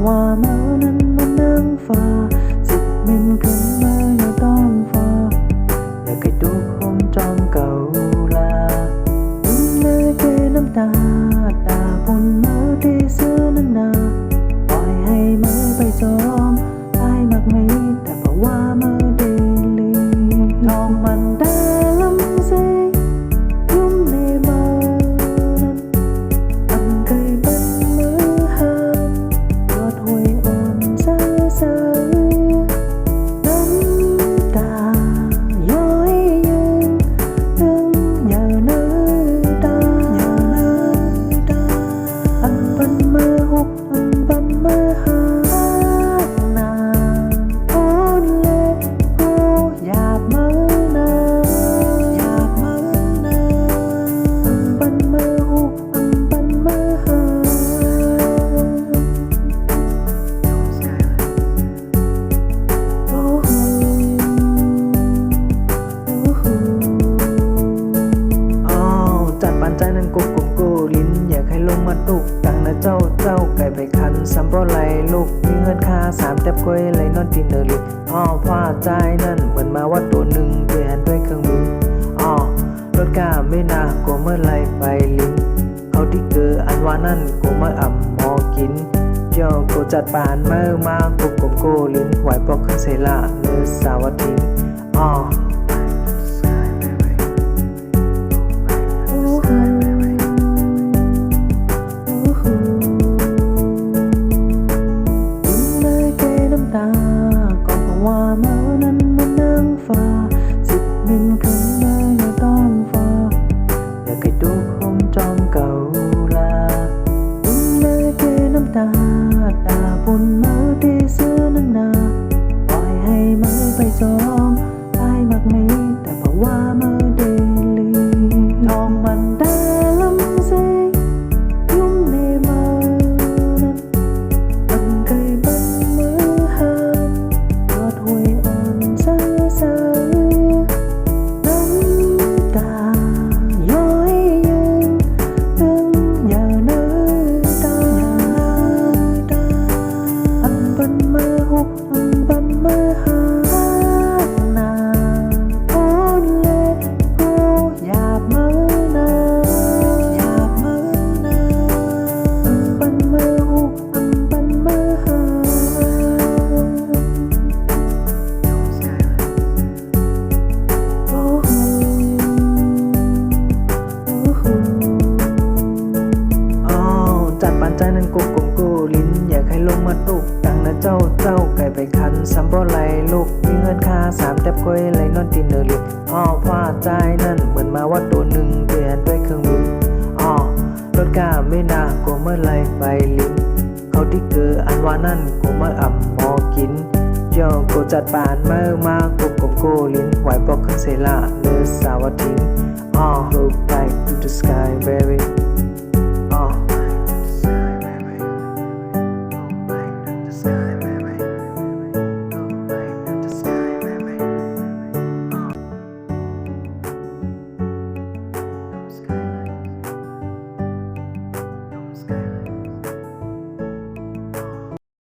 ว่าเมื่อนั้นมันนั่งฟ้าสิบมินขึ้นมาในท้องฟ้าอยากให้ดูคงจอมเก่าลาเมื่อเกน้ำตาตาบนเมื่อที่เสื้อนั้นนาปล่อยให้เมื่อไปจอมตายมากไม่แต่เพราะว่าเมื่อเดลีลองมันได้ลำเซยุ่มในเมื่อนั้นอันเคยเป็นมือหามปวดหวยอ่อนเศร้าเศร้าน้ำตาย้อยยืนตึงอย่าเนื้อตาอันเป็นมือหกอันเป็นมือหานาอ่อนเล่กูอยากมือนาอันเป็นมือหกอันเป็นมือหาโอ้โหอ้าวจัดปานใจนั้นกุกกุกกูลิ้นอยากให้ลงมาตุกตังนะเจ้าไก่ไปคันซัมโบไหลลูกมีเงินค่า3 แต่ก้อยไหลนอนตินเดอร์ลิอ้อผ้าใจนั่นเหมือนมาว่าตัวหนึ่งด้วยหันด้วยเครื่องมืออ้อรถกาไม่น่ากลัวเมื่อไรไปลิ้นเขาที่เกิดอันว่านั่นกูเมื่ออ่ำหมอกินเจ้ากูจัดปานเมื่อมากุกกุกกูลิ้นไหวปอกขึ้นเซละเนื้อสาวทิ้งอ้อตาก็เพราะว่าเมื่อนั้นมันนั่งฟ้าสิบมินขึ้นมาในท้องฟ้าอยากให้ดูคงจอมเก่าลาเมื่อเกน้ำตาตาบนเมื่อที่เสื้อนั้นนาปล่อยให้เมื่อไปจอมตายมากไม่แต่เพราะว่าเมื่อเดลีทองมันได้ลำเซยุ่มในเมื่อนั้นมันเคยเป็นมือหามปวดหวยอ่อนเศร้าเศร้าน้ำตาย้อยยืนตึงอย่าเนื้อตาอันเป็นมือหกอันเป็นมือหานาอ่อนเล่กูอยากมือนาอันเป็นมือหกอันเป็นมือหาโอ้โหอ้าวจัดปานใจนั้นกุกกุกกูลิ้นอยากให้ลงมาตุกตังนะเจ้าไก่ไปคันซัมโบไหลลูกมีเงินค่า3 แต่ก้อยไหลนอนตินเดอร์ลิอ้อผ้าใจนั่นเหมือนมาว่าตัวหนึ่งด้วยหันด้วยเครื่องมืออ้อรถกาไม่น่ากลัวเมื่อไรไปลิ้นเขาที่เกิดอันว่านั่นกูเมื่ออ่ำหมอกินเจ้ากูจัดปานเมื่อมากุกกุกกูลิ้นไหวปอกขึ้นเซละเนื้อสาวทิ้งอ้อ Look back to the sky baby